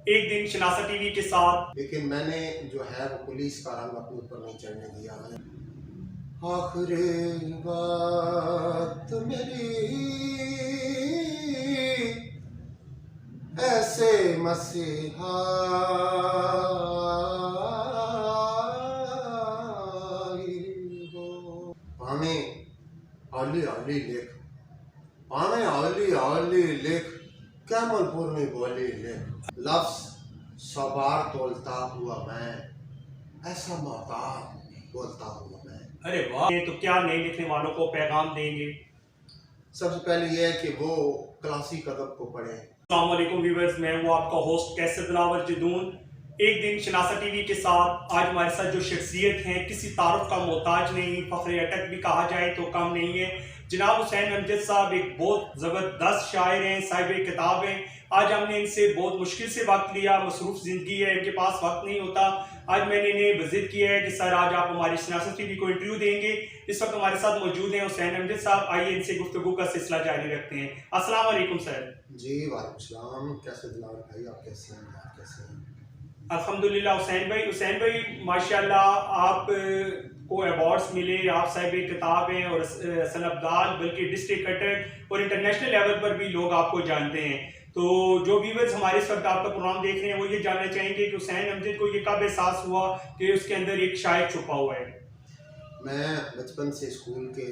एक दिन शनासा टीवी के साथ। लेकिन मैंने जो है वो पुलिस का रंग अपने ऊपर नहीं चढ़ने दिया। आखिरी बात मेरी ऐसे मसीहा हो। पाने आली आली लेख, पाने आली आली लेख, कैमलपुर में बोली लेख। लफ्ज सवार तोलता हुआ मैं, ऐसा मोहताज बोलता हुआ मैं। अरे वाह, तो क्या नए लिखने वालों को पैगाम देंगे? सबसे पहले यह है कि वो क्लासिक अदब को पढ़ें। अस्सलाम वालेकुम व्यूअर्स, मैं हूँ आपका होस्ट कैसर दिलावर जदून। एक दिन शनासा टीवी के साथ आज हमारे साथ जो शख्सियत हैं, किसी तारुफ का मोहताज नहीं, फख्र अटक भी कहा जाए तो कम नहीं है। जनाब हुसैन अमजद साहब एक बहुत ज़बरदस्त शायर हैं, साहिब किताब हैं। आज हमने इनसे बहुत मुश्किल से वक्त लिया, मसरूफ़ ज़िंदगी है, इनके पास वक्त नहीं होता। आज मैंने इन्हें विजिट किया है कि सर आज आप हमारी शनासा टीवी को इंटरव्यू देंगे। इस वक्त हमारे साथ मौजूद हैं हुसैन अमजद साहब। आइए इनसे गुफ्तगू का सिलसिला जारी रखते हैं। अस्सलाम वालेकुम सर। जी वालेकुम सलाम। कैसे दिलावर भाई, आप कैसे हैं? आप कैसे हैं? अल्हम्दुलिल्लाह हुसैन भाई। हुसैन भाई माशाल्लाह आप को अवार्ड्स मिले, आप साहिब किताब हैं और सन अब्दाल, बल्कि डिस्ट्रिक्ट अटक और इंटरनेशनल लेवल पर भी लोग आपको जानते हैं। तो जो व्यूअर्स हमारे इस वक्त आपका प्रोग्राम देख रहे हैं वो ये जानना चाहेंगे कि हुसैन अमजद को ये कब एहसास हुआ कि उसके अंदर एक शायर छुपा हुआ है? मैं बचपन से स्कूल के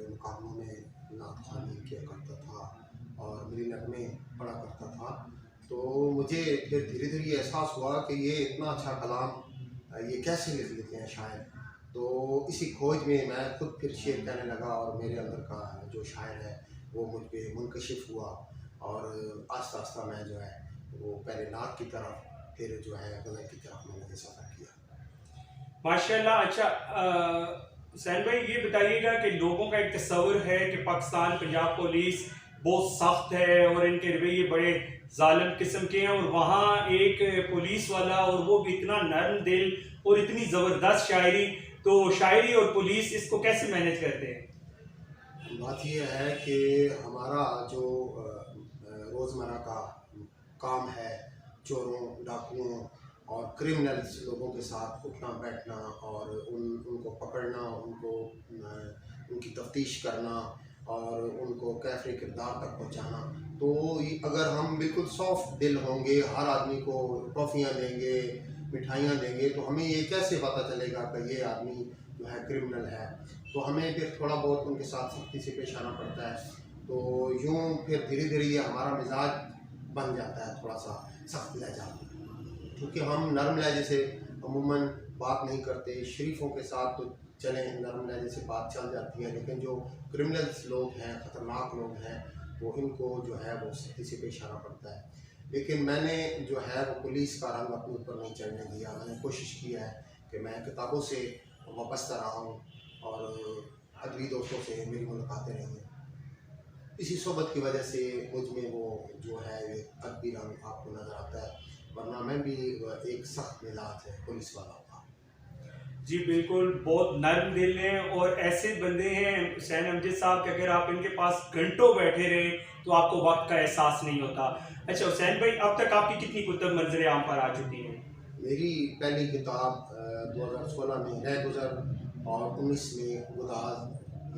मुकाबलों में नात ख़्वानी किया करता था और मेरी नगमे पढ़ा करता था। तो मुझे फिर धीरे धीरे ये एहसास हुआ कि ये इतना अच्छा कलाम ये कैसे लिख लेते हैं शायर। तो इसी खोज में मैं खुद फिर शेर कहने लगा और मेरे अंदर का जो शायर है वो मुझ पर मुनकशिफ हुआ। और आस्ता आस्ता मैं जो है वो पहले नात की तरफ, फिर जो है गज़ल की तरफ मैंने सफ़र किया। माशाल्लाह। अच्छा हुसैन भाई ये बताइएगा कि लोगों का एक तस्वर है कि पाकिस्तान पंजाब पुलिस बहुत सख्त है और इनके रवैये बड़े जालिम किस्म के हैं, और वहाँ एक पुलिस वाला और वो भी इतना नरम दिल और इतनी ज़बरदस्त शायरी। तो शायरी और पुलिस इसको कैसे मैनेज करते हैं? बात यह है कि हमारा जो रोज़मर्रा का काम है, चोरों, डाकुओं और क्रिमिनल्स लोगों के साथ उठना बैठना और उनको पकड़ना, उनकी तफ्तीश करना और उनको कैफ़े किरदार तक पहुंचाना। तो ये अगर हम बिल्कुल सॉफ्ट दिल होंगे, हर आदमी को टॉफ़ियाँ देंगे, मिठाइयाँ देंगे, तो हमें ये कैसे पता चलेगा कि ये आदमी जो है क्रिमिनल है। तो हमें फिर थोड़ा बहुत उनके साथ सख्ती से पेश आना पड़ता है। तो यूँ फिर धीरे धीरे ये हमारा मिजाज बन जाता है थोड़ा सा सख्त लहजा, क्योंकि हम नरम लहजे से अमूमन बात नहीं करते। शरीफों के साथ तो चले नरम लहजे से बात चल जाती है, लेकिन जो क्रिमिनल्स लोग हैं, ख़तरनाक लोग हैं, वो इनको जो है वो सख्ती से पेश आना पड़ता है। लेकिन मैंने जो है वो पुलिस का रंग अपने ऊपर नहीं चढ़ने दिया। मैंने कोशिश की है कि मैं किताबों से वाबस्ता रहा हूँ और अदबी दोस्तों से मेरी मुलाकातें रही हैं। इसी सोबत की वजह से मुझ में वो जो है एक अदबी रंग आपको नज़र आता है, वरना मैं भी एक सख्त मिजाज है पुलिस वाला था। जी बिल्कुल, बहुत नर्म दिल हैं और ऐसे बंदे हैं हुसैन अमजद साहब कि अगर आप इनके पास घंटों बैठे रहे तो आपको वक्त का एहसास नहीं होता। अच्छा हुसैन भाई, अब तक आपकी कितनी कुतुब मंजर आम पर आ चुकी हैं? मेरी पहली किताब 2016 में रहगुज़र और 19 में गुदाज,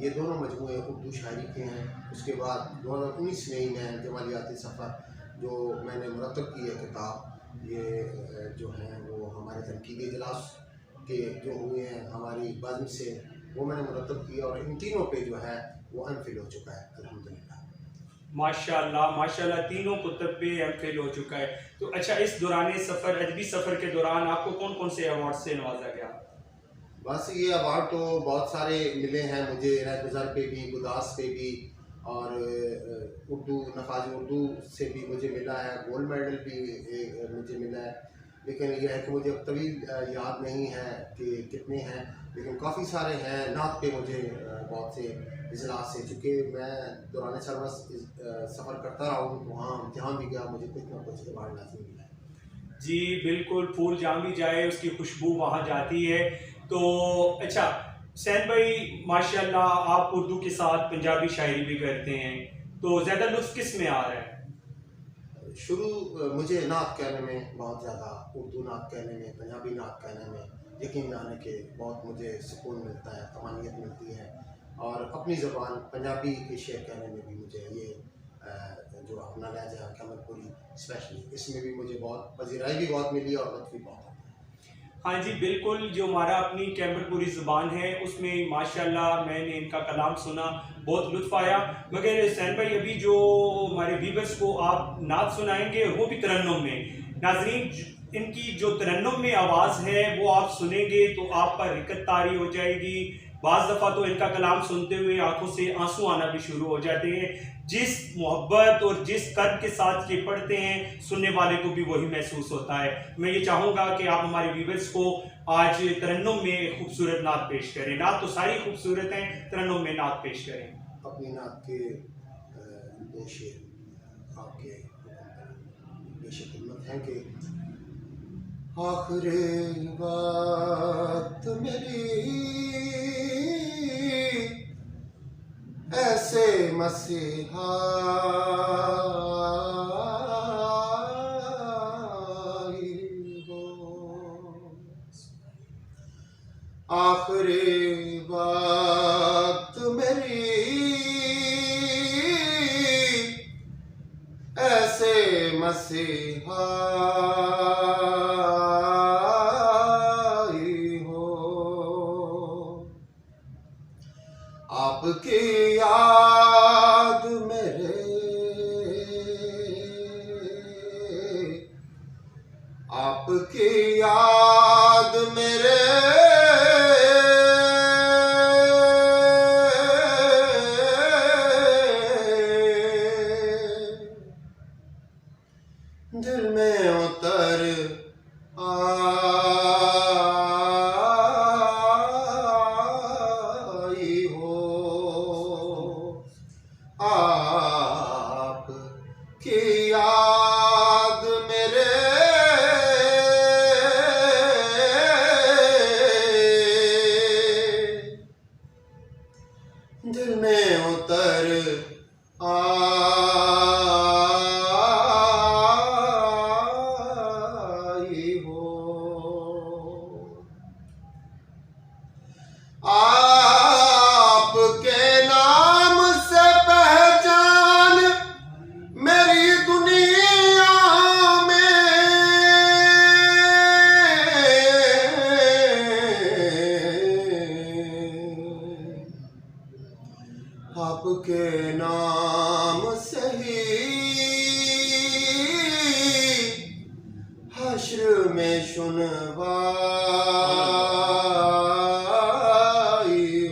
ये दोनों मजमूए उर्दू शायरी के हैं। उसके बाद 2019 में ही मैं जमालियाती सफ़र जो मैंने मुरतब की है किताब, ये जो हैं वो हमारे तनकीदी इजलास के जो हुए हैं हमारी बज़्म से, वो मैंने मुरतब किया और इन तीनों पे जो है वो एमफिल हो चुका है अल्हम्दुलिल्लाह। माशाल्लाह माशाल्लाह, तीनों कुतुब पे एमफिल हो चुका है। तो अच्छा, इस दौरान सफ़र, अदबी सफ़र के दौरान आपको कौन कौन से अवार्ड से नवाजा गया? बस ये अवार्ड तो बहुत सारे मिले हैं मुझे, रहगुज़र पे भी, गुदास पे भी, और उर्दू नफाज उर्दू से भी मुझे मिला है। गोल्ड मेडल भी मुझे मिला है। लेकिन यह है कि मुझे अब तवील याद नहीं है कि कितने हैं, लेकिन काफ़ी सारे हैं। नात पे मुझे बहुत से इजलास से, चूँकि मैं दौरान सरवस सफ़र करता रहा हूँ, तो वहाँ जहाँ भी गया मुझे कुछ ना कुछ अवार्ड लाज़मी मिला है। जी बिल्कुल, फूल जहाँ भी जाए उसकी खुशबू वहाँ जाती है। तो अच्छा हुसैन भाई, माशाल्लाह आप उर्दू के साथ पंजाबी शायरी भी करते हैं, तो ज़्यादा लुत्फ़ किस में आ रहा है? मुझे नात कहने में बहुत ज़्यादा, उर्दू नात कहने में, पंजाबी नात कहने में, यकीन जाने के बहुत मुझे सुकून मिलता है, तमानियत मिलती है। और अपनी ज़बान पंजाबी के शेर कहने में भी मुझे ये जो अपना लहजा कैमलपुरी स्पेशली, इसमें भी मुझे बहुत पजीराई भी बहुत मिली और लुत्फ़ भी बहुत। हाँ जी बिल्कुल, जो हमारा अपनी कैमलपुरी ज़ुबान है उसमें माशाल्लाह मैंने इनका कलाम सुना, बहुत लुत्फ़ आया। मगर हुसैन भाई अभी जो हमारे व्यूअर्स को आप नात सुनाएंगे वो भी तरन्नुम में, नाज़रीन इनकी जो तरन्नुम में आवाज़ है वो आप सुनेंगे तो आप पर रिकत तारी हो जाएगी। बाज़ दफ़ा तो इनका कलाम सुनते हुए आंखों से आंसू आना भी शुरू हो जाते हैं। जिस मोहब्बत और जिस कर्ब के साथ ये पढ़ते हैं सुनने वाले को भी वही महसूस होता है। मैं ये चाहूँगा कि आप हमारे व्यूअर्स को आज तरन्नुम में खूबसूरत नात पेश करें। नात तो सारी खूबसूरत हैं, तरन्नुम में नात पेश करें। अपनी नात के दो शेर आपके बेशक खिदमत हैं कि आखिरी बात मेरी ऐसे मसीहा हो, आखिरी बात मेरी ऐसे मसीहा आपकी याद मेरे, आपकी याद मेरे दिल में उतर आप की याद मेरे दिल में उतर आई हो। आपके नाम से पहचान मेरी दुनिया में, आपके नाम से ही हश्र में सुनवाई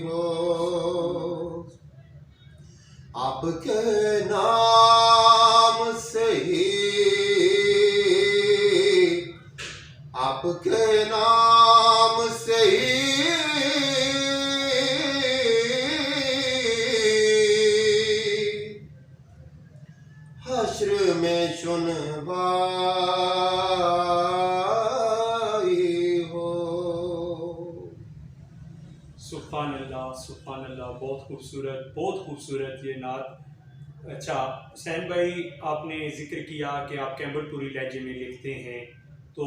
हो। आपके नाम से ही, आपके नाम से ही हश्र में सुनवाई हो। सुभान अल्लाह, सुभान अल्लाह, बहुत खूबसूरत ये नात। अच्छा हुसैन भाई, आपने जिक्र किया कि आप कैमलपुरी लहजे में लिखते हैं, तो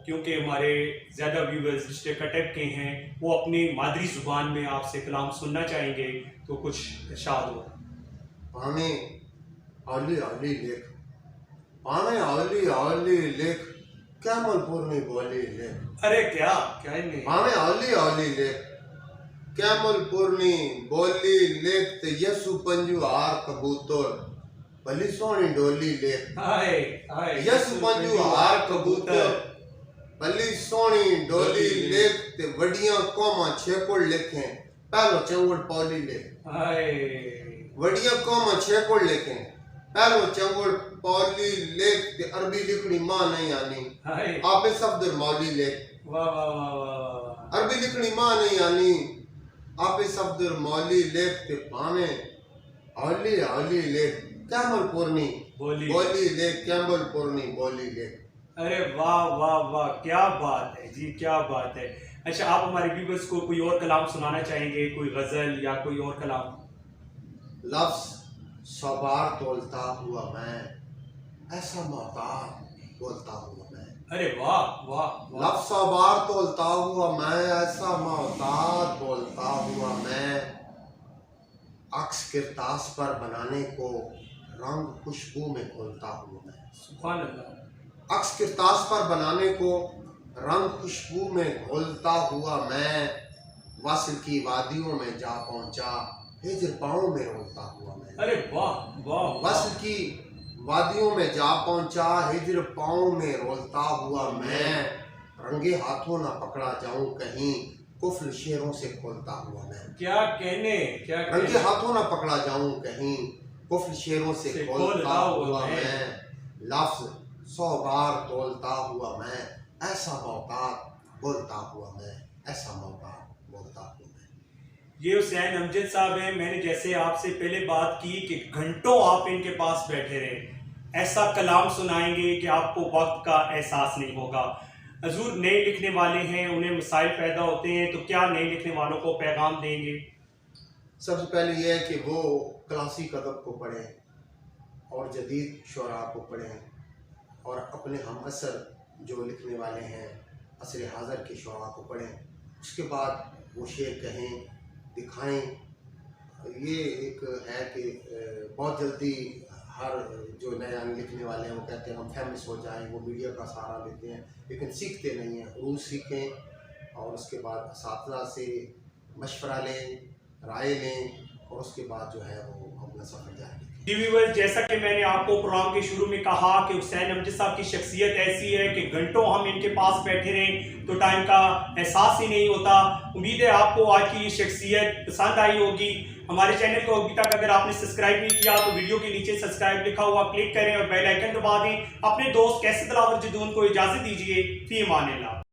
क्योंकि हमारे ज़्यादा व्यूवर्स डिस्ट्रिक्ट अटक के हैं वो अपनी मादरी ज़ुबान में आपसे कलाम सुनना चाहेंगे, तो कुछ इरशाद हो। पामे आली आली लेख, पामे आली आली लेख, कैमलपुर में बोली लेख। अरे क्या क्या नहीं, पामे आली आली लेख, कैमलपुर में बोली लेख ते यसु पंजू हार कबूतर, भली सोनी डोली लेख। हाय हाय, यसु पंजू हार कबूतर, भली सोनी डोली लेख ते वडियां कौमा छेकोड़ लिखें, पहलो चंगुड़ पौली लेख। हाय, वडियां कौमा छेकोड़ लिखें, पहलो चंगुड़ पौली लेख ते अरबी लिखनी मां नहीं आनी, हाय, आपे शब्द मौली लेख। वाह वाह वाह वाह, अरबी लिखनी मां नहीं आनी, आपे शब्द मौली लेख ते पावे औली औली लेख, कैमलपुरनी बोली बोली लेख, कैमलपुरनी बोली लेख। अरे वाह वाह वाह, क्या बात है जी, क्या बात है। अच्छा, आप हमारे व्यूवर्स को कोई और कलाम सुनाना चाहेंगे, कोई गजल या कोई और कलाम? लफ्ज सवार तोलता हुआ मैं, ऐसा मोहताज बोलता हुआ मैं। अरे वाह वाह वाह। लफ्ज़ और बार तोलता हुआ मैं, ऐसा मोहताज बोलता हुआ मैं। अक्स किरतास पर बनाने को रंग खुशबू में घोलता हुआ मैं। सुभान अल्लाह। अक्स किरतास पर बनाने को रंग खुशबू में घोलता हुआ मैं। वस्ल की वादियों में जा पहुंचा, हिज्र पाँव में रोलता हुआ मैं। अरे वाह वाह। वस्ल की वादियों में जा पहुंचा, हिज्र पाँव में रोलता हुआ मैं। रंगे हाथों ना पकड़ा जाऊं कहीं, कुफ्र शेरों से खोलता हुआ मैं। क्या कहने, क्या रंगे कहने। हाथों ना पकड़ा जाऊं कहीं, कुफ्र शेरों से खोलता हुआ मैं। लफ्ज़ 100 बार तोलता हुआ मैं, ऐसा मोहताज बोलता हुआ मैं, ऐसा मोहताज बोलता हुआ मैं। ये हुसैन अमजद साहब हैं। मैंने जैसे आपसे पहले बात की कि घंटों आप इनके पास बैठे रहे, ऐसा कलाम सुनाएंगे कि आपको वक्त का एहसास नहीं होगा। हजूर नए लिखने वाले हैं, उन्हें मसाइल पैदा होते हैं, तो क्या नए लिखने वालों को पैगाम देंगे? सबसे पहले यह है कि वो क्लासिक अदब को पढ़ें और जदीद शुरा को पढ़ें और अपने हम असर जो लिखने वाले हैं असर हाज़र के शुरा को पढ़ें। उसके बाद वो शेर कहें, दिखाएं। ये एक है कि बहुत जल्दी हर जो नया लिखने वाले हैं वो कहते हैं हम फेमस हो जाएं, वो मीडिया का सहारा लेते हैं, लेकिन सीखते नहीं हैं। रूज़ सीखें और उसके बाद असातिज़ा से मशवरा लें, राय लें और उसके बाद जो है वो अपना सफ़र जारी रखें। जी व्यूअर्स, जैसा कि मैंने आपको प्रोग्राम के शुरू में कहा कि हुसैन अमजद साहब की शख्सियत ऐसी है कि घंटों हम इनके पास बैठे रहें तो टाइम का एहसास ही नहीं होता। उम्मीद है आपको आज की ये शख्सियत पसंद आई होगी। हमारे चैनल को अभी तक अगर आपने सब्सक्राइब नहीं किया तो वीडियो के नीचे सब्सक्राइब लिखा हुआ क्लिक करें और बेल आइकन दबा दें। अपने दोस्त कैसर दिलावर जदून को इजाज़त दीजिए। फी अमान अल्लाह।